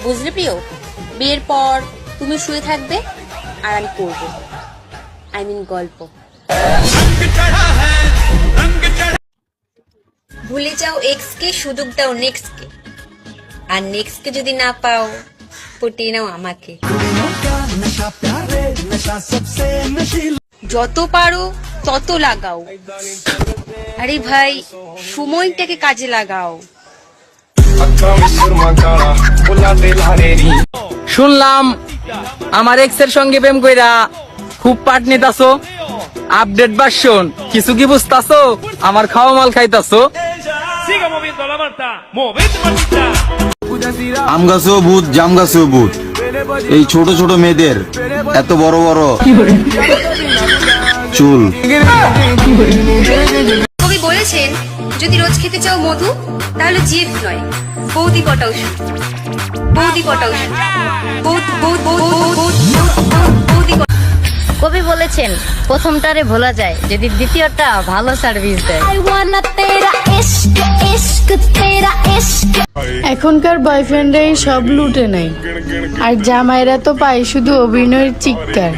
বুঝলে প্রিয়, বিয়ের পর তুমি শুয়ে থাকবে আর আমি করবো, গল্প। ভুলে যাও এক্স কে, সুযোগ দাও নেক্সট কে, আর নেক্সট কে যদি না পাও পটিয়ে নাও আমাকে। যত পারো তত লাগাও, আরে ভাই সময়টাকে কাজে লাগাও। শুনলাম আমার এক্স এর সঙ্গে প্রেম কইরা খুব পাট নিতাছো, আপডেট ভার্সন কিছু কি বুঝতাছো? আমার খাওয়া মাল খাইতাছো? আম গাছেও ভূত, জাম গাছেও ভূত। এই ছোট ছোট মেয়েদের এত বড় বড় চুল। কবি বলেছেন, যদি রোজ খেতে চাও মধু তাহলে জিএফ নয়, বৌদি পটাও শুধু, বৌদি পটাও শুধু, বৌদি। কবি বলেছেন, প্রথমটারে ভোলা যায় যদি দ্বিতীয়টা ভালো সার্ভিস দেয়। এখনকার বয়ফ্রেন্ডরাই সব লুটে নেয়, আর জামাইরা তো পায় শুধু অভিনয়ের চিৎকার।